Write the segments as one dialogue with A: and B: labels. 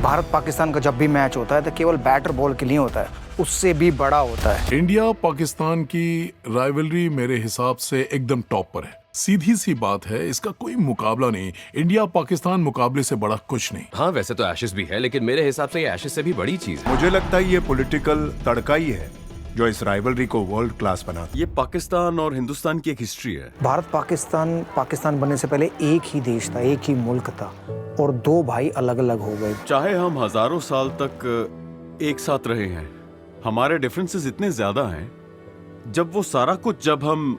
A: भारत पाकिस्तान का जब भी मैच होता है तो केवल बैटर बॉल के लिए होता है, उससे भी बड़ा होता है।
B: इंडिया पाकिस्तान की राइवलरी मेरे हिसाब से एकदम टॉप पर है। सीधी सी बात है, इसका कोई मुकाबला नहीं। इंडिया पाकिस्तान मुकाबले से बड़ा कुछ नहीं।
C: हाँ, वैसे तो एशेज भी है, लेकिन मेरे हिसाब से ये एशेज से भी बड़ी चीज है।
D: मुझे लगता है ये पॉलिटिकल तड़का ही है जो इस राइवलरी को वर्ल्ड क्लास बना।
E: ये पाकिस्तान और हिंदुस्तान की एक हिस्ट्री है।
A: भारत पाकिस्तान बनने से पहले एक ही देश था, एक ही मुल्क था, और दो भाई अलग अलग हो गए।
E: चाहे हम हजारों साल तक एक साथ रहे हैं, हमारे डिफरेंसेस इतने ज्यादा हैं। जब वो सारा कुछ, जब हम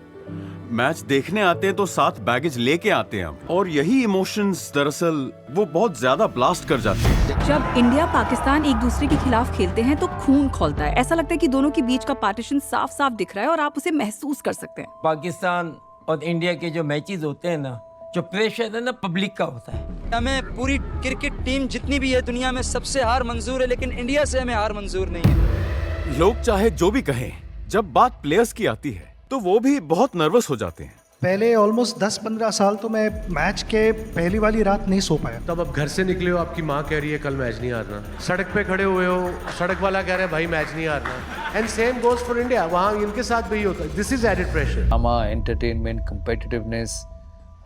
E: मैच देखने आते हैं तो साथ बैगेज लेके आते हैं हम, और यही इमोशंस दरअसल वो बहुत ज्यादा ब्लास्ट कर जाते हैं।
F: जब इंडिया पाकिस्तान एक दूसरे के खिलाफ खेलते हैं तो खून खौलता है। ऐसा लगता है कि दोनों के बीच का पार्टीशन साफ साफ दिख रहा है और आप उसे महसूस कर सकते हैं।
G: पाकिस्तान और इंडिया के जो मैचेस होते हैं ना, जो प्रेशर है ना पब्लिक का होता है।
H: हमें पूरी क्रिकेट टीम जितनी भी है दुनिया में सबसे हार मंजूर है, लेकिन इंडिया से हमें हार मंजूर नहीं है।
E: लोग चाहे जो भी कहें, जब बात प्लेयर्स की आती है तो वो भी बहुत नर्वस हो जाते हैं।
I: पहले ऑलमोस्ट 10-15 साल तो मैं मैच के पहली वाली रात नहीं सो पाया।
J: तब अब घर से निकले हो, आपकी माँ कह रही है कल मैच नहीं हारना। सड़क पे खड़े हुए हो, सड़क वाला कह रहा है भाई मैच नहीं हारना। And same goes for India, वहाँ इनके साथ भी होता है। This is added pressure.
K: Drama, entertainment, competitiveness,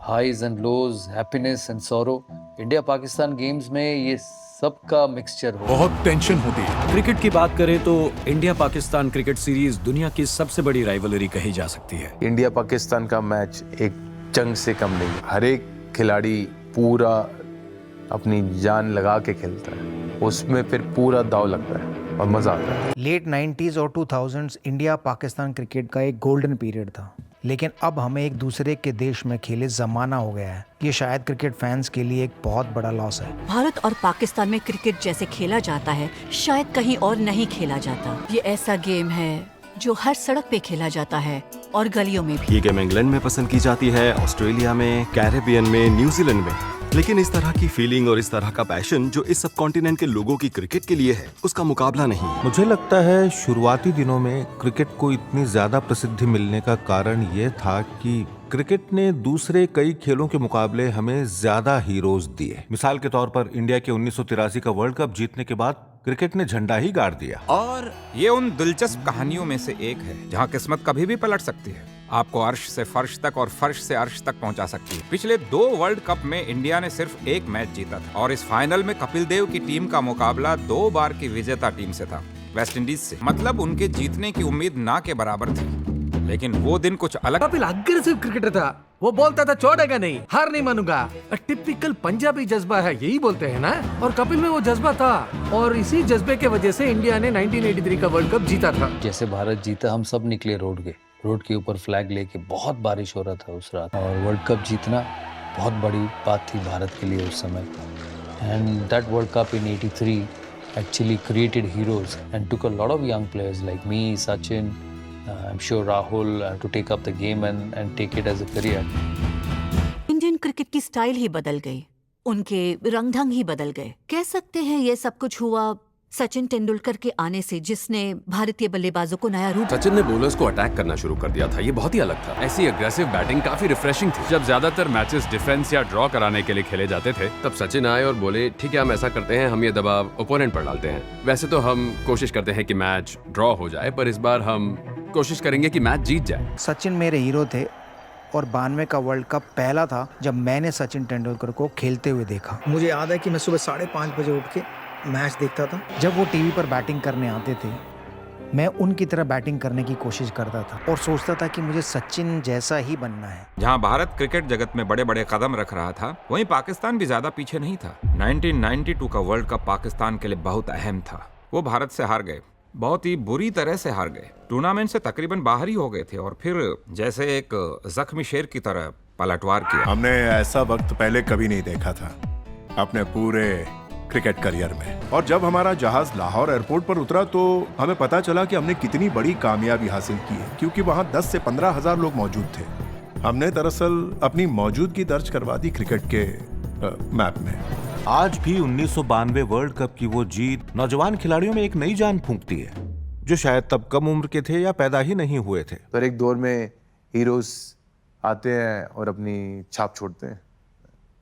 K: highs and lows, happiness and sorrow, India Pakistan games में ये सबका मिक्सचर हो।
B: बहुत टेंशन होती है।
C: क्रिकेट की बात करें तो इंडिया पाकिस्तान क्रिकेट सीरीज दुनिया की सबसे बड़ी राइवलरी कही जा सकती है।
L: इंडिया पाकिस्तान का मैच एक जंग से कम नहीं है। हर एक खिलाड़ी पूरा अपनी जान लगा के खेलता है, उसमें फिर पूरा दाव लगता है और मजा आता है।
A: लेट 90s और 2000s इंडिया पाकिस्तान क्रिकेट का एक गोल्डन पीरियड था, लेकिन अब हमें एक दूसरे के देश में खेले जमाना हो गया है। ये शायद क्रिकेट फैंस के लिए एक बहुत बड़ा लॉस है।
F: भारत और पाकिस्तान में क्रिकेट जैसे खेला जाता है शायद कहीं और नहीं खेला जाता। ये ऐसा गेम है जो हर सड़क पे खेला जाता है और गलियों में भी।
E: ये गेम इंग्लैंड में पसंद की जाती है, ऑस्ट्रेलिया में, कैरेबियन में, न्यूजीलैंड में, लेकिन इस तरह की फीलिंग और इस तरह का पैशन जो इस सब कॉन्टिनेंट के लोगों की क्रिकेट के लिए है, उसका मुकाबला नहीं।
M: मुझे लगता है शुरुआती दिनों में क्रिकेट को इतनी ज्यादा प्रसिद्धि मिलने का कारण ये था कि क्रिकेट ने दूसरे कई खेलों के मुकाबले हमें ज्यादा हीरोज दिए। मिसाल के तौर पर इंडिया के 1983 का वर्ल्ड कप जीतने के बाद क्रिकेट ने झंडा ही गाड़ दिया।
N: और ये उन दिलचस्प कहानियों में से एक है जहां किस्मत कभी भी पलट सकती है, आपको अर्श से फर्श तक और फर्श से अर्श तक पहुंचा सकती है। पिछले 2 वर्ल्ड कप में इंडिया ने सिर्फ एक मैच जीता था और इस फाइनल में कपिल देव की टीम का मुकाबला 2 बार की विजेता टीम से था, वेस्ट इंडीज से। मतलब उनके जीतने की उम्मीद ना के बराबर थी, लेकिन वो दिन कुछ अलग।
J: कपिल अग्रेसिव क्रिकेटर था, वो बोलता था छोड़ेगा नहीं, हार नहीं मानूंगा। टिपिकल पंजाबी जज्बा है, यही बोलते हैं ना, और कपिल में वो जज्बा था और इसी जज्बे के वजह से इंडिया ने 1983 का वर्ल्ड कप जीता था।
K: जैसे भारत जीता, हम सब निकले रोड के ऊपर फ्लैग लेके। बहुत बारिश हो रहा था उस रात, और वर्ल्ड कप जीतना बहुत बड़ी बात थी भारत के लिए उस समय। And that world cup in 83 actually created heroes and took a lot of young players like me, Sachin, I'm sure Rahul, to take up the game and take it as a career.
F: Indian cricket की style ही बदल गई, उनके रंग ढंग ही बदल गए। कह सकते हैं ये सब कुछ हुआ सचिन तेंदुलकर के आने से, जिसने भारतीय बल्लेबाजों को नया रूप।
C: सचिन ने बॉलर्स को अटैक करना शुरू कर दिया था, ये बहुत ही अलग था। ऐसी एग्रेसिव बैटिंग काफी रिफ्रेशिंग थी। जब ज्यादातर मैचेस डिफेंस या ड्रॉ कराने के लिए खेले जाते थे, तब सचिन आए और बोले ठीक है हम ऐसा करते हैं, हम ये दबाव ओपोनेंट पर डालते हैं। वैसे तो हम कोशिश करते हैं कि मैच ड्रॉ हो जाए, पर इस बार हम कोशिश करेंगे कि मैच जीत जाए।
A: सचिन मेरे हीरो थे और 92 का वर्ल्ड कप पहला था जब मैंने सचिन तेंदुलकर को खेलते हुए देखा।
H: मुझे याद है कि मैं सुबह 5:30 बजे उठ के मैच देखता था।
A: जब वो टीवी पर बैटिंग करने आते थे, मैं उनकी तरह बैटिंग करने की कोशिश करता था और सोचता था कि मुझे सचिन जैसा ही बनना है।
N: जहां भारत क्रिकेट जगत में बड़े बड़े कदम रख रहा था, वहीं पाकिस्तान भी ज्यादा पीछे नहीं था। 1992 का वर्ल्ड कप पाकिस्तान के लिए बहुत अहम था। वो भारत से हार गए, बहुत ही बुरी तरह से हार गए। टूर्नामेंट से तकरीबन बाहर ही हो गए थे और फिर जैसे एक जख्मी शेर की तरह पलटवार किया।
D: हमने ऐसा वक्त पहले कभी नहीं देखा था अपने पूरे क्रिकेट करियर में। और जब हमारा जहाज लाहौर एयरपोर्ट पर उतरा तो हमें पता चला कि हमने कितनी बड़ी कामयाबी हासिल की है, क्योंकि वहां 10 से 15 हजार लोग मौजूद थे। हमने दरअसल अपनी मौजूदगी दर्ज करवा दी क्रिकेट के मैप में।
M: आज भी 1992 वर्ल्ड कप की वो जीत नौजवान खिलाड़ियों में एक नई जान फूंकती है, जो शायद तब कम उम्र के थे या पैदा ही नहीं हुए थे।
L: पर एक दौर में हीरोज आते हैं और अपनी छाप छोड़ते हैं।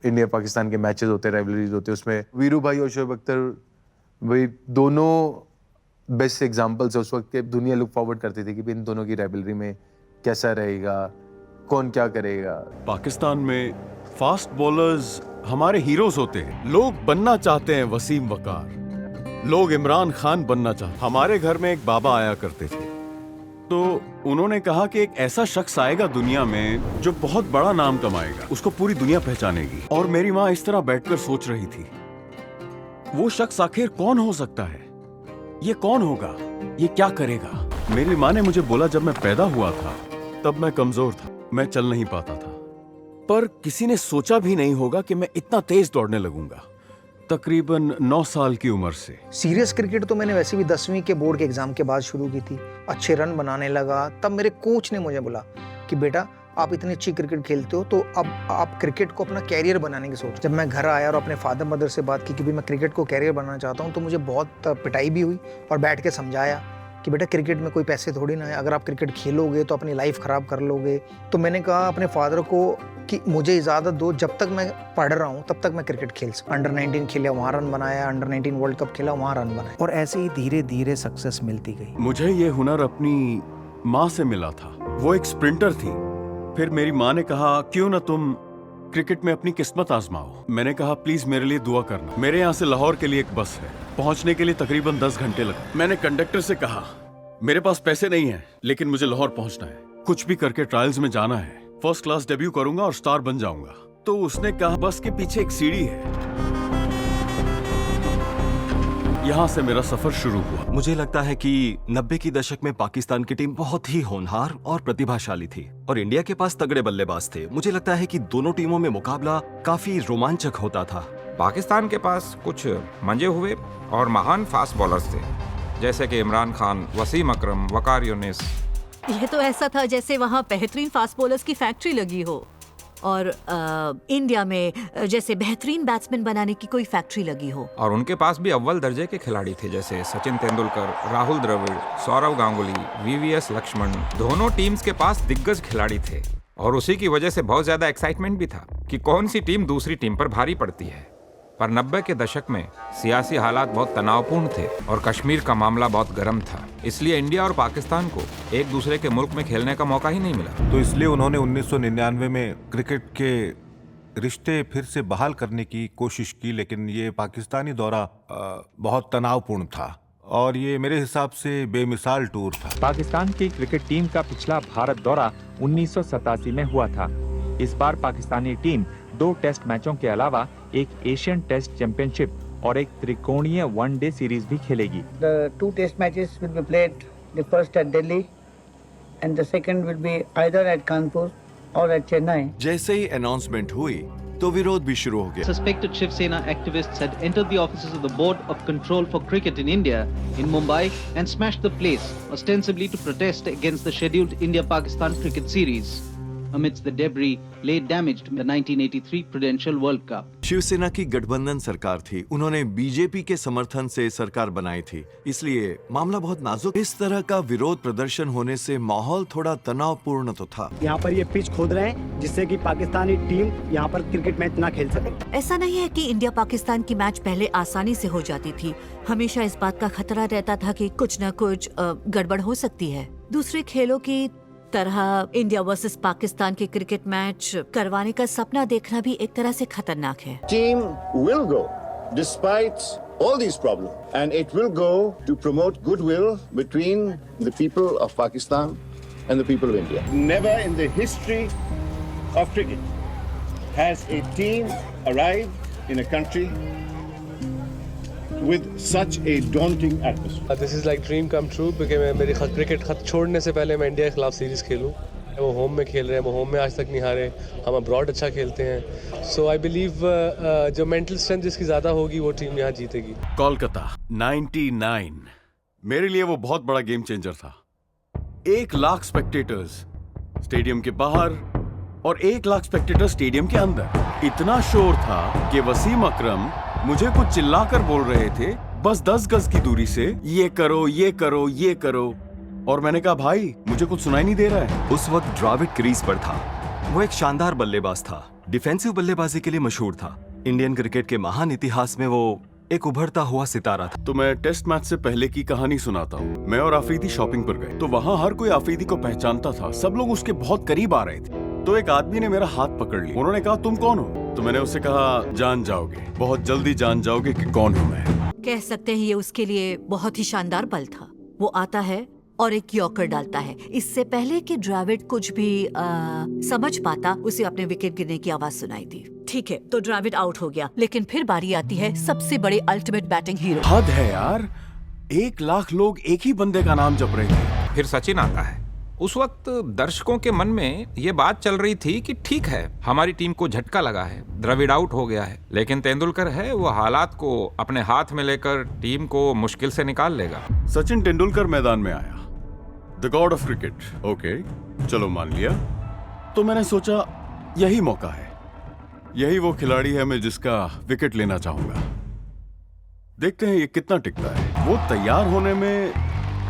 L: इंडिया पाकिस्तान के मैचेस होते हैं, राइवलरीज होते हैं, उसमें वीरू भाई और शोएब अख्तर वही दोनों बेस्ट एग्जांपल्स है उस वक्त के। दुनिया लुक फॉरवर्ड करती थी कि भी इन दोनों की राइवलरी में कैसा रहेगा, कौन क्या करेगा।
E: पाकिस्तान में फास्ट बॉलर्स हमारे हीरोज होते हैं। लोग बनना चाहते हैं वसीम वकार, लोग इमरान खान बनना चाहते। हमारे घर में एक बाबा आया करते थे, तो उन्होंने कहा कि एक ऐसा शख्स आएगा दुनिया में जो बहुत बड़ा नाम कमाएगा, उसको पूरी दुनिया पहचानेगी। और मेरी माँ इस तरह बैठकर सोच रही थी, वो शख्स आखिर कौन हो सकता है, ये कौन होगा, ये क्या करेगा। मेरी माँ ने मुझे बोला, जब मैं पैदा हुआ था तब मैं कमजोर था, मैं चल नहीं पाता था, पर किसी ने सोचा भी नहीं होगा कि मैं इतना तेज दौड़ने लगूंगा तकरीबन 9 साल की उम्र से।
A: सीरियस क्रिकेट तो मैंने वैसे भी 10वीं के बोर्ड के एग्जाम के बाद शुरू की थी। अच्छे रन बनाने लगा, तब मेरे कोच ने मुझे बोला कि बेटा आप इतनी अच्छी क्रिकेट खेलते हो तो अब आप क्रिकेट को अपना कैरियर बनाने की सोच। जब मैं घर आया और अपने फादर मदर से बात की कि भाई मैं क्रिकेट को कैरियर बनाना चाहता हूँ, तो मुझे बहुत पिटाई भी हुई और बैठ के समझाया कि बेटा क्रिकेट में कोई पैसे थोड़ी ना है, अगर आप क्रिकेट खेलोगे तो अपनी लाइफ ख़राब कर लोगे। तो मैंने कहा अपने फादर को कि मुझे इजाज़त दो, जब तक मैं पढ़ रहा हूँ तब तक मैं क्रिकेट खेल सकूँ। अंडर 19 खेला, वहाँ रन बनाया, अंडर 19 वर्ल्ड कप खेला, वहाँ रन बनाया, और ऐसे ही धीरे धीरे सक्सेस मिलती गई।
E: मुझे ये हुनर अपनी माँ से मिला था, वो एक स्प्रिंटर थी। फिर मेरी माँ ने कहा क्यों ना तुम क्रिकेट में अपनी किस्मत आजमाओ। मैंने कहा प्लीज मेरे लिए दुआ करना। मेरे यहाँ से लाहौर के लिए एक बस है, पहुँचने के लिए तकरीबन 10 घंटे लगे। मैंने कंडक्टर से कहा मेरे पास पैसे नहीं है, लेकिन मुझे लाहौर पहुँचना है, कुछ भी करके ट्रायल्स में जाना है, फर्स्ट क्लास डेब्यू करूंगा और स्टार बन जाऊंगा। तो उसने कहा बस के पीछे एक सीढ़ी है, यहाँ से मेरा सफर शुरू हुआ।
O: मुझे लगता है कि 90 की दशक में पाकिस्तान की टीम बहुत ही होनहार और प्रतिभाशाली थी और इंडिया के पास तगड़े बल्लेबाज थे। मुझे लगता है कि दोनों टीमों में मुकाबला काफी रोमांचक होता था।
N: पाकिस्तान के पास कुछ मंजे हुए और महान फास्ट बॉलर्स थे, जैसे कि इमरान खान, वसीम अकरम, वकार यूनिस।
F: यह तो ऐसा था जैसे वहाँ बेहतरीन फास्ट बॉलर्स की फैक्ट्री लगी हो और इंडिया में जैसे बेहतरीन बैट्समैन बनाने की कोई फैक्ट्री लगी हो।
N: और उनके पास भी अव्वल दर्जे के खिलाड़ी थे, जैसे सचिन तेंदुलकर, राहुल द्रविड़, सौरव गांगुली, वीवीएस लक्ष्मण। दोनों टीम्स के पास दिग्गज खिलाड़ी थे और उसी की वजह से बहुत ज्यादा एक्साइटमेंट भी था कि कौन सी टीम दूसरी टीम पर भारी पड़ती है। पर 90 के दशक में सियासी हालात बहुत तनावपूर्ण थे और कश्मीर का मामला बहुत गर्म था, इसलिए इंडिया और पाकिस्तान को एक दूसरे के मुल्क में खेलने का मौका ही नहीं मिला।
M: तो इसलिए उन्होंने 1999 में क्रिकेट के रिश्ते फिर से बहाल करने की कोशिश की, लेकिन ये पाकिस्तानी दौरा बहुत तनावपूर्ण था और ये मेरे हिसाब से बेमिसाल टूर था।
P: पाकिस्तान की क्रिकेट टीम का पिछला भारत दौरा 1987 में हुआ था। इस बार पाकिस्तानी टीम 2 टेस्ट मैचों के अलावा एक एशियन टेस्ट चैंपियनशिप और एक त्रिकोणीय वनडे सीरीज भी खेलेगी।
Q: The 2 test matches will be played, the first at Delhi and the second will be either at Kanpur or at Chennai.
E: जैसे ही अनाउंसमेंट हुई तो विरोध भी शुरू हो गया।
R: Suspected Shiv Sena activists had entered the offices of the Board of Control for Cricket in India in Mumbai and smashed the place, ostensibly to protest against the scheduled India-Pakistan cricket series. Amidst the debris laid damage to the 1983 Prudential World Cup.
E: Shiv Sena की गठबंधन सरकार थी, उन्होंने BJP के समर्थन से सरकार बनाई थी, इसलिए मामला बहुत नाजुक। इस तरह का विरोध प्रदर्शन होने से माहौल थोड़ा तनावपूर्ण तो था।
S: यहाँ पर ये पिच खोद रहे हैं जिससे कि पाकिस्तानी टीम यहाँ पर क्रिकेट मैच ना खेल सके।
F: ऐसा नहीं है कि इंडिया पाकिस्तान की मैच पहले आसानी से हो जाती थी, हमेशा इस बात का खतरा रहता था कि कुछ न कुछ गड़बड़ हो सकती है। दूसरे खेलों की तरह इंडिया वर्सेस पाकिस्तान के क्रिकेट मैच करवाने का सपना देखना भी एक तरह से खतरनाक है।
T: Team will go despite all these problems and it will go to promote goodwill between the people of Pakistan and the people of India. Never in the history of cricket has a team arrived in a country with such a daunting atmosphere.
U: This is like dream come true because मेरी cricket खत छोड़ने से पहले मैं India के खिलाफ series खेलूं। वो home में खेल रहे हैं, वो होम में आज तक नहीं हारे, हम अब्रॉड अच्छा खेलते हैं। सो आई बिलीव जो मेंटल स्ट्रेंथ जिसकी ज्यादा होगी वो टीम यहाँ जीतेगी।
E: कोलकाता 99 मेरे लिए वो बहुत बड़ा गेम चेंजर था। 1 लाख स्पेक्टेटर्स स्टेडियम के बाहर और 1 लाख स्पेक्टेटर स्टेडियम के अंदर। इतना शोर था कि वसीम अकरम मुझे कुछ चिल्लाकर बोल रहे थे बस 10 गज की दूरी से, ये करो, ये करो, ये करो। और मैंने कहा भाई मुझे कुछ सुनाई नहीं दे रहा है।
O: उस वक्त द्रविड़ क्रीज पर था। वो एक शानदार बल्लेबाज था डिफेंसिव बल्लेबाजी के लिए मशहूर था। इंडियन क्रिकेट के महान इतिहास में वो एक उभरता हुआ सितारा था।
E: तो मैं टेस्ट मैच से पहले की कहानी सुनाता हूँ। मैं और आफरीदी शॉपिंग पर गए तो वहाँ हर कोई आफरीदी को पहचानता था, सब लोग उसके बहुत करीब आ रहे थे। तो एक आदमी ने मेरा हाथ पकड़ लिया। उन्होंने कहा तुम कौन हो? तो मैंने उससे कहा जान जाओगे, बहुत जल्दी जान जाओगे कि कौन हूँ मैं।
F: कह सकते हैं ये उसके लिए बहुत ही शानदार पल था। वो आता है और एक यॉर्कर डालता है। इससे पहले कि द्रविड़ कुछ भी समझ पाता, उसे अपने विकेट गिरने की आवाज सुनाई दी। ठीक है, तो द्रविड़ आउट हो गया, लेकिन फिर बारी आती है सबसे बड़े अल्टीमेट बैटिंग हीरो।
E: हद है यार, 1 लाख लोग एक ही बंदे का नाम जप रहे थे।
N: फिर सचिन आता है। उस वक्त दर्शकों के मन में ये बात चल रही थी कि ठीक है, हमारी टीम को झटका लगा है, द्रविड़ आउट हो गया है, लेकिन तेंदुलकर है, वो हालात को अपने हाथ में लेकर टीम को मुश्किल से निकाल लेगा।
E: सचिन तेंदुलकर मैदान में आया, the God of cricket. Okay, चलो मान लिया। तो मैंने सोचा यही मौका है, यही वो खिलाड़ी है मैं जिसका विकेट लेना चाहूंगा। देखते हैं ये कितना टिकता है। वो तैयार होने में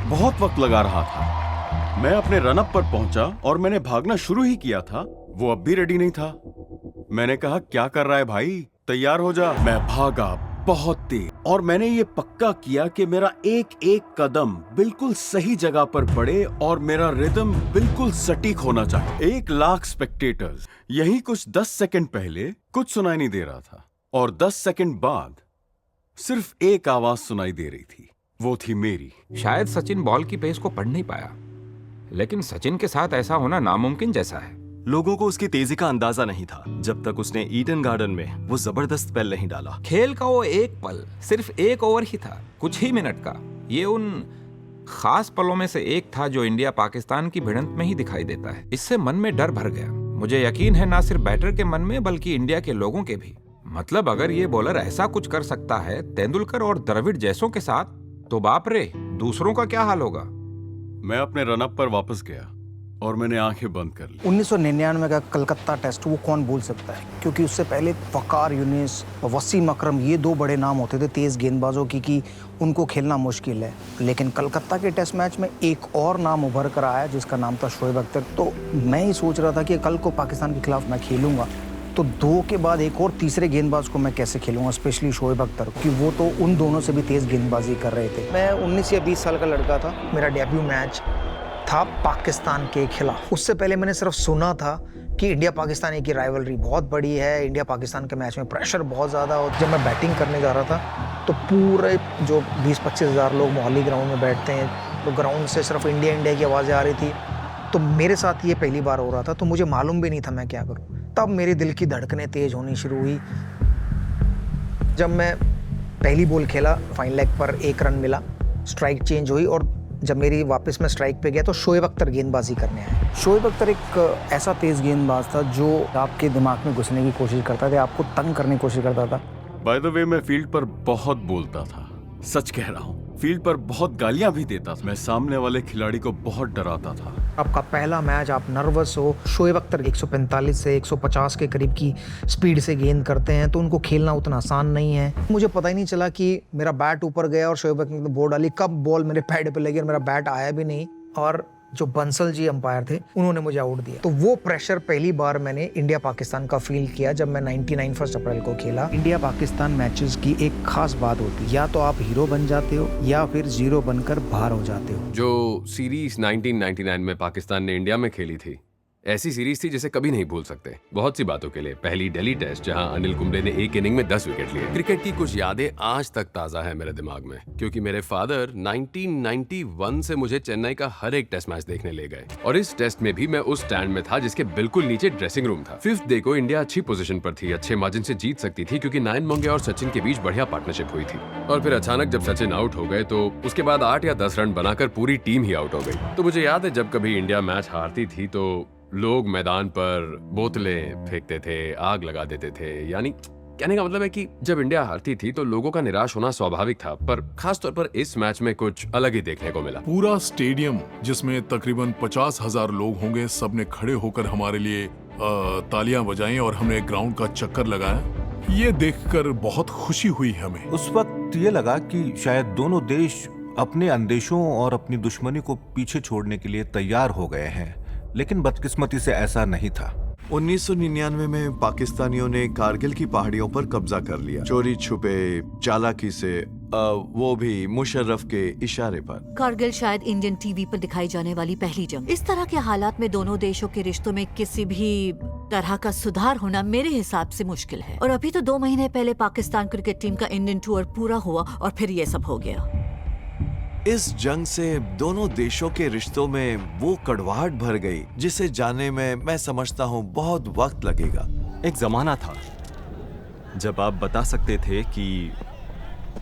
E: बहुत वक्त लगा रहा था। मैं अपने रनअप पर पहुंचा और मैंने भागना शुरू ही किया था। वो अब भी रेडी नहीं था। मैंने कहा क्या कर रहा है भाई, तैयार हो जा। मैं भागा बहुत तेज और मैंने ये पक्का किया कि मेरा एक एक कदम बिल्कुल सही जगह पर पड़े और मेरा रिदम बिल्कुल सटीक होना चाहिए। 1 लाख स्पेक्टेटर्स, यही कुछ 10 सेकंड पहले कुछ सुनाई नहीं दे रहा था और 10 सेकंड बाद सिर्फ एक आवाज सुनाई दे रही थी, वो थी मेरी।
N: शायद सचिन बॉल की पेस को पढ़ नहीं पाया, लेकिन सचिन के साथ ऐसा होना नामुमकिन जैसा है।
O: लोगों को उसकी तेजी का अंदाजा नहीं था जब तक उसने ईडन गार्डन में वो जबरदस्त स्पेल नहीं डाला।
N: खेल का वो एक पल सिर्फ 1 ओवर ही था, कुछ ही मिनट का। ये उन खास पलों में से एक था जो इंडिया पाकिस्तान की भिड़ंत में ही दिखाई देता है। इससे मन में डर भर गया। मुझे यकीन है ना सिर्फ बैटर के मन में बल्कि इंडिया के लोगों के भी। मतलब अगर ये बॉलर ऐसा कुछ कर सकता है तेंदुलकर और द्रविड़ जैसों के साथ, तो बाप रे, दूसरों का क्या हाल होगा।
E: मैं अपने रनअप पर वापस गया और मैंने आंखें बंद कर ली।
A: 1999 का कलकत्ता टेस्ट वो कौन भूल सकता है, क्योंकि उससे पहले वकार यूनिस और वसीम अकरम ये 2 बड़े नाम होते थे तेज गेंदबाजों की कि उनको खेलना मुश्किल है। लेकिन कलकत्ता के टेस्ट मैच में एक और नाम उभर कर आया जिसका नाम था शोएब अख्तर। तो मैं ही सोच रहा था कि कल को पाकिस्तान के खिलाफ मैं खेलूंगा तो 2 के बाद एक और तीसरे गेंदबाज को मैं कैसे खेलूंगा, स्पेशली शोएब अख्तर, कि वो तो उन दोनों से भी तेज गेंदबाजी कर रहे थे। मैं 19 या 20 साल का लड़का था। मेरा डेब्यू मैच था पाकिस्तान के खिलाफ। उससे पहले मैंने सिर्फ सुना था कि इंडिया पाकिस्तान की राइवलरी बहुत बड़ी है, इंडिया पाकिस्तान के मैच में प्रेशर बहुत ज़्यादा हो। जब मैं बैटिंग करने जा रहा था तो पूरे जो 20-25 हज़ार लोग मोहाली ग्राउंड में बैठते हैं, तो ग्राउंड से सिर्फ इंडिया इंडिया की आवाज़ें आ रही थी। तो मेरे साथ ये पहली बार हो रहा था, तो मुझे मालूम भी नहीं था मैं क्या करूँ। तब मेरे दिल की धड़कनें तेज होनी शुरू हुई। जब मैं पहली बॉल खेला, फाइन लेग पर 1 रन मिला, स्ट्राइक चेंज हुई और जब मेरी वापस मैं स्ट्राइक पे गया तो शोएब अख्तर गेंदबाजी करने आए। शोएब अख्तर एक ऐसा तेज गेंदबाज था जो आपके दिमाग में घुसने की कोशिश करता था, आपको तंग करने की कोशिश करता था।
E: बाय द वे, मैं फील्ड पर बहुत बोलता था, सच कह रहा हूँ। फील्ड पर बहुत गालियां भी देता था। मैं सामने वाले खिलाड़ी को बहुत डराता था।
A: आपका पहला मैच, आप नर्वस हो। शोएब अख्तर 145 से 150 के करीब की स्पीड से गेंद करते हैं, तो उनको खेलना उतना आसान नहीं है। मुझे पता ही नहीं चला कि मेरा बैट ऊपर गया और शोएब अख्तर ने बॉल डाली, कब बॉल मेरे पैड पे लगी और मेरा बैट आया भी नहीं। और जो बंसल जी अंपायर थे उन्होंने मुझे आउट दिया। तो वो प्रेशर पहली बार मैंने इंडिया पाकिस्तान का फील किया जब मैं 99 1 अप्रैल को खेला। इंडिया पाकिस्तान मैचेस की एक खास बात होती है, या तो आप हीरो बन जाते हो या फिर जीरो बनकर बाहर हो जाते हो।
C: जो सीरीज 1999 में पाकिस्तान ने इंडिया में खेली थी, ऐसी सीरीज थी जिसे कभी नहीं भूल सकते, बहुत सी बातों के लिए। पहली दिल्ली टेस्ट जहां अनिल कुंबले ने 1 इनिंग में 10 विकेट लिए। क्रिकेट की कुछ यादें आज तक ताजा है मेरे दिमाग में, क्योंकि मेरे फादर 1991 से मुझे चेन्नई का हर एक टेस्ट मैच देखने ले गए, और इस टेस्ट में भी मैं उस स्टैंड में था जिसके बिल्कुल नीचे ड्रेसिंग रूम था। 5th डे को इंडिया अच्छी पोजीशन पर थी, अच्छे मार्जिन से जीत सकती थी, क्योंकि नयन मोंगे और सचिन के बीच बढ़िया पार्टनरशिप हुई थी। और फिर अचानक जब सचिन आउट हो गए तो उसके बाद 8 या 10 रन बनाकर पूरी टीम ही आउट हो गई। तो मुझे याद है जब कभी इंडिया मैच हारती थी तो लोग मैदान पर बोतलें फेंकते थे, आग लगा देते थे। यानी कहने का मतलब है कि जब इंडिया हारती थी तो लोगों का निराश होना स्वाभाविक था, पर खासतौर पर इस मैच में कुछ अलग ही देखने को मिला।
B: पूरा स्टेडियम जिसमें तकरीबन 50,000 लोग होंगे, सबने खड़े होकर हमारे लिए तालियां बजाई और हमने ग्राउंड का चक्कर लगाया। ये देखकर बहुत खुशी हुई हमें।
M: उस वक्त ये लगा कि शायद दोनों देश अपने अंदेशों और अपनी दुश्मनी को पीछे छोड़ने के लिए तैयार हो गए हैं, लेकिन बदकिस्मती से ऐसा नहीं था।
D: 1999 में पाकिस्तानियों ने कारगिल की पहाड़ियों पर कब्जा कर लिया, चोरी छुपे चालाकी से, वो भी मुशर्रफ के इशारे पर।
F: कारगिल शायद इंडियन टीवी पर दिखाई जाने वाली पहली जंग। इस तरह के हालात में दोनों देशों के रिश्तों में किसी भी तरह का सुधार होना मेरे हिसाब से मुश्किल है। और अभी तो 2 महीने पहले पाकिस्तान क्रिकेट टीम का इंडियन टूर पूरा हुआ और फिर ये सब हो गया।
M: इस जंग से दोनों देशों के रिश्तों में वो कड़वाहट भर गई जिसे जानने में मैं समझता हूँ बहुत वक्त लगेगा।
O: एक जमाना था जब आप बता सकते थे कि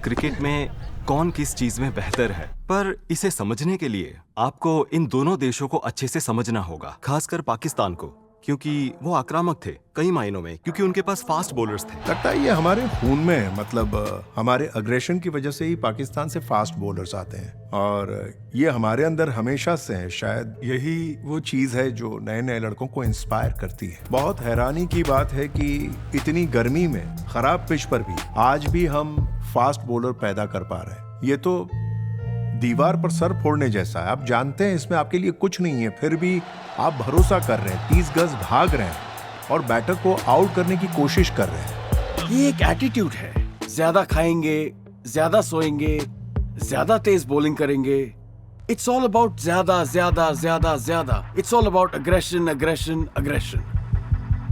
O: क्रिकेट में कौन किस चीज में बेहतर है, पर इसे समझने के लिए आपको इन दोनों देशों को अच्छे से समझना होगा, खासकर पाकिस्तान को, क्योंकि वो आक्रामक थे कई मायनों में, क्योंकि उनके पास फास्ट बॉलर्स थे।
D: लगता है ये हमारे खून में है, मतलब हमारे अग्रेशन की वजह से ही पाकिस्तान से फास्ट बॉलर्स आते हैं और ये हमारे अंदर हमेशा से है। शायद यही वो चीज है जो नए नए लड़कों को इंस्पायर करती है। बहुत हैरानी की बात है कि इतनी गर्मी में खराब पिच पर भी आज भी हम फास्ट बॉलर पैदा कर पा रहे हैं। ये तो दीवार पर सर फोड़ने जैसा है। आप जानते हैं इसमें आपके लिए कुछ नहीं है, फिर भी आप भरोसा कर रहे हैं, 30 गज भाग रहे हैं और बैटर को आउट करने की कोशिश कर रहे हैं।
E: ये एक एटीट्यूड है। ज्यादा खाएंगे, ज्यादा सोएंगे, ज्यादा तेज बॉलिंग करेंगे। इट्स ऑल अबाउट ज्यादा ज्यादा ज्यादा ज्यादा। It's all about aggression aggression aggression.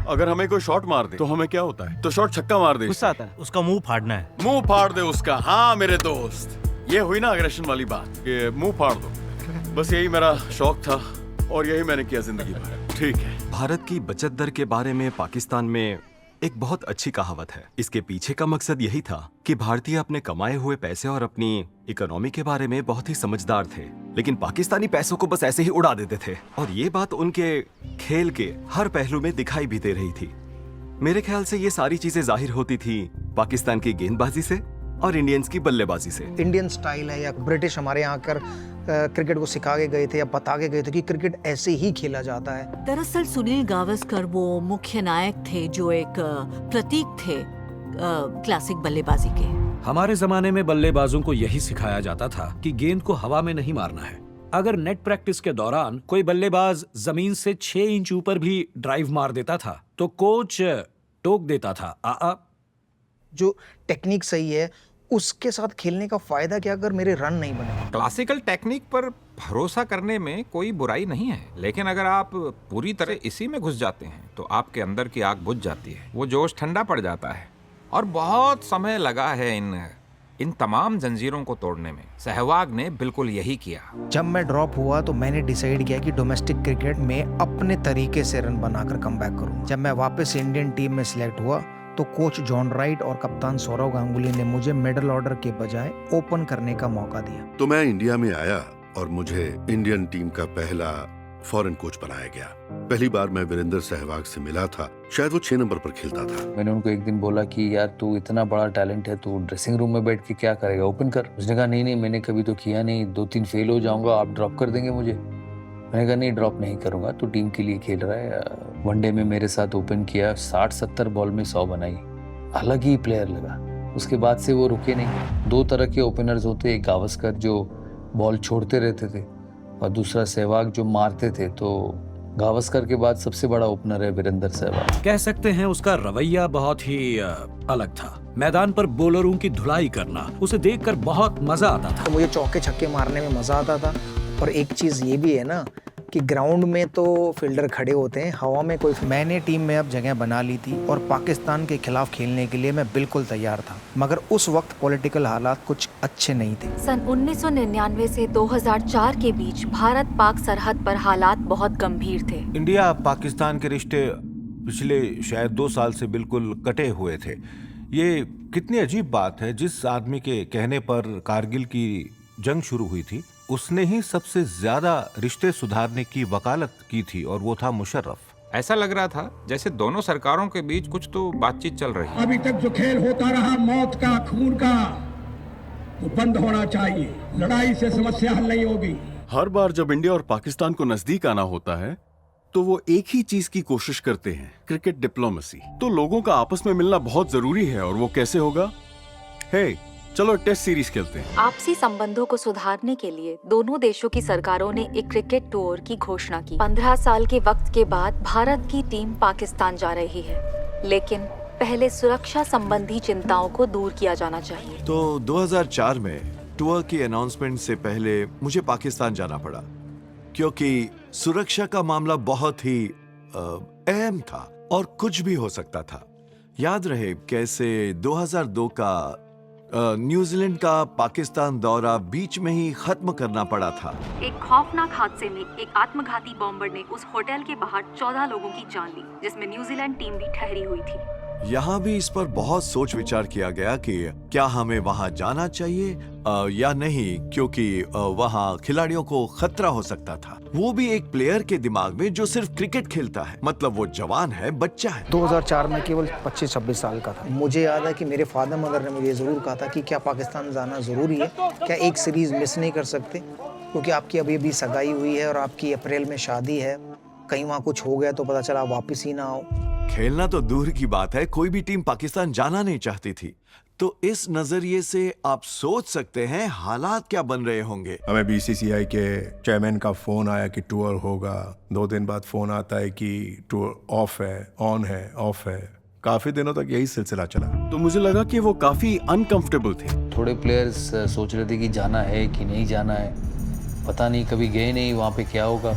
E: अगर हमें कोई शॉट मार दे तो हमें क्या होता है? तो शॉट छक्का मार दे,
G: गुस्सा आता है, उसका मुंह फाड़ना है।
E: मुंह फाड़ दे उसका। हाँ मेरे दोस्त, ये हुई ना अग्रेशन वाली बात कि मुंह फाड़ दो। बस यही मेरा शौक था और यही मैंने किया जिंदगी भर। ठीक है।
O: भारत की बचत दर के बारे में पाकिस्तान में एक बहुत अच्छी कहावत है। इसके पीछे का मकसद यही था कि भारतीय अपने कमाए हुए पैसे और अपनी इकोनॉमी के बारे में बहुत ही समझदार थे, लेकिन पाकिस्तानी पैसों को बस ऐसे ही उड़ा देते थे और ये बात उनके खेल के हर पहलू में दिखाई भी दे रही थी। मेरे ख्याल से ये सारी चीजें जाहिर होती थी पाकिस्तान की गेंदबाजी से और इंडियंस की बल्लेबाजी से।
A: इंडियन स्टाइल है या ब्रिटिश हमारे यहाँ आकर क्रिकेट को सिखा के गए थे या बता के गए थे कि क्रिकेट ऐसे ही खेला जाता है।
F: दरअसल सुनील गावस्कर वो मुख्य नायक थे जो एक प्रतीक थे क्लासिक बल्लेबाजी के।
V: हमारे जमाने में बल्लेबाजों को यही सिखाया जाता था कि गेंद को हवा में नहीं मारना है। अगर नेट प्रैक्टिस के दौरान कोई बल्लेबाज जमीन से 6 इंच ऊपर भी ड्राइव मार देता था तो कोच टोक देता था।
A: जो टेक्निक सही है उसके साथ खेलने का फायदा क्या अगर मेरे रन नहीं बने?
N: क्लासिकल टेक्निक पर भरोसा करने में कोई बुराई नहीं है, लेकिन अगर आप पूरी तरह इसी में घुस जाते हैं तो आपके अंदर की आग बुझ जाती है, वो जोश ठंडा पड़ जाता है। और बहुत समय लगा है इन तमाम जंजीरों को तोड़ने में। सहवाग ने बिल्कुल यही किया।
A: जब मैं ड्रॉप हुआ तो मैंने डिसाइड किया कि डोमेस्टिक क्रिकेट में अपने तरीके से रन बनाकर कमबैक करूं। जब मैं वापस इंडियन टीम में सिलेक्ट हुआ तो कोच जॉन राइट और कप्तान सौरव गांगुली ने मुझे मिडिल ऑर्डर के बजाय ओपन करने का मौका दिया।
W: तो मैं इंडिया में आया और मुझे इंडियन टीम का पहला फॉरेन कोच बनाया गया। पहली बार मैं वीरेंद्र सहवाग से मिला था, शायद वो 6 नंबर पर खेलता था।
K: मैंने उनको एक दिन बोला कि यार तू इतना बड़ा टैलेंट है, तू ड्रेसिंग रूम में बैठ के क्या करेगा, ओपन कर। उसने कहा नहीं मैंने कभी तो किया नहीं, 2-3 फेल हो जाऊंगा, आप ड्रॉप कर देंगे मुझे। मैंने कहा नहीं ड्रॉप नहीं करूंगा, तू टीम के लिए खेल रहा है। वनडे में मेरे साथ ओपन किया, 60-70 बॉल में 100 बनाई, अलग ही प्लेयर लगा। उसके बाद से वो रुके नहीं। 2 तरह के ओपनर्स होते, एक गावस्कर जो बॉल छोड़ते रहते थे और दूसरा सहवाग जो मारते थे। तो गावस्कर के बाद सबसे बड़ा ओपनर है वीरेंद्र सहवाग।
V: कह सकते हैं उसका रवैया बहुत ही अलग था। मैदान पर बॉलरों की धुलाई करना, उसे देखकर बहुत मजा आता था।
A: तो मुझे चौके छक्के मारने में मजा आता था। और एक चीज ये भी है ना कि ग्राउंड में तो फील्डर खड़े होते हैं, हवा में कोई। मैंने टीम में अब जगह बना ली थी और पाकिस्तान के खिलाफ खेलने के लिए मैं बिल्कुल तैयार था, मगर उस वक्त पॉलिटिकल हालात कुछ अच्छे नहीं थे।
X: सन 1999 से 2004 के बीच भारत पाक सरहद पर हालात बहुत गंभीर थे।
M: इंडिया पाकिस्तान के रिश्ते पिछले शायद 2 साल से बिल्कुल कटे हुए थे। ये कितनी अजीब बात है, जिस आदमी के कहने पर कारगिल की जंग शुरू हुई थी उसने ही सबसे ज्यादा रिश्ते सुधारने की वकालत की थी और वो था मुशर्रफ।
N: ऐसा लग रहा था जैसे दोनों सरकारों के बीच कुछ तो बातचीत चल रही है।
Y: अभी तक जो खेल होता रहा मौत का, खून का, वो बंद होना चाहिए। लड़ाई से समस्या हल नहीं होगी।
E: हर बार जब इंडिया और पाकिस्तान को नजदीक आना होता है तो वो एक ही चीज की कोशिश करते हैं, क्रिकेट डिप्लोमेसी। तो लोगों का आपस में मिलना बहुत जरूरी है और वो कैसे होगा?
D: हे,
E: चलो टेस्ट सीरीज खेलते हैं।
X: आपसी संबंधों को सुधारने के लिए दोनों देशों की सरकारों ने एक क्रिकेट टूर की घोषणा की। 15 साल के वक्त के बाद भारत की टीम पाकिस्तान जा रही है, लेकिन पहले सुरक्षा संबंधी चिंताओं को दूर किया जाना चाहिए।
O: तो 2004 में टूर की अनाउंसमेंट से पहले मुझे पाकिस्तान जाना पड़ा, क्योंकि सुरक्षा का मामला बहुत ही अहम था और कुछ भी हो सकता था। याद रहे कैसे 2002 का न्यूजीलैंड का पाकिस्तान दौरा बीच में ही खत्म करना पड़ा था।
X: एक खौफनाक हादसे में एक आत्मघाती बॉम्बर ने उस होटल के बाहर 14 लोगों की जान ली, जिसमें न्यूजीलैंड टीम भी ठहरी हुई थी।
O: यहाँ भी इस पर बहुत सोच विचार किया गया कि क्या हमें वहाँ जाना चाहिए या नहीं, क्योंकि वहाँ खिलाड़ियों को खतरा हो सकता था। वो भी एक प्लेयर के दिमाग में जो सिर्फ क्रिकेट खेलता है, मतलब वो जवान है, बच्चा है।
A: 2004 में केवल 25-26 साल का था। मुझे याद है कि मेरे फादर मदर ने मुझे ज़रूर कहा था कि क्या पाकिस्तान जाना ज़रूरी है, क्या एक सीरीज़ मिस नहीं कर सकते, क्योंकि आपकी अभी अभी सगाई हुई है और आपकी अप्रैल में शादी है, कहीं वहाँ कुछ हो गया तो पता चला वापस ही ना आओ।
O: खेलना तो दूर की बात है, कोई भी टीम पाकिस्तान जाना नहीं चाहती थी। तो इस नजरिए से आप सोच सकते हैं हालात क्या बन रहे होंगे।
D: हमें बीसीसीआई के चेयरमैन का फोन आया कि टूर होगा, 2 दिन बाद फोन आता है कि टूर ऑफ है, ऑन है, ऑफ है। काफी दिनों तक यही सिलसिला चला।
E: तो मुझे लगा कि वो काफी अनकंफर्टेबल थे।
K: थोड़े प्लेयर्स सोच रहे थे कि जाना है कि नहीं जाना है, पता नहीं, कभी गए नहीं, वहाँ पे क्या होगा।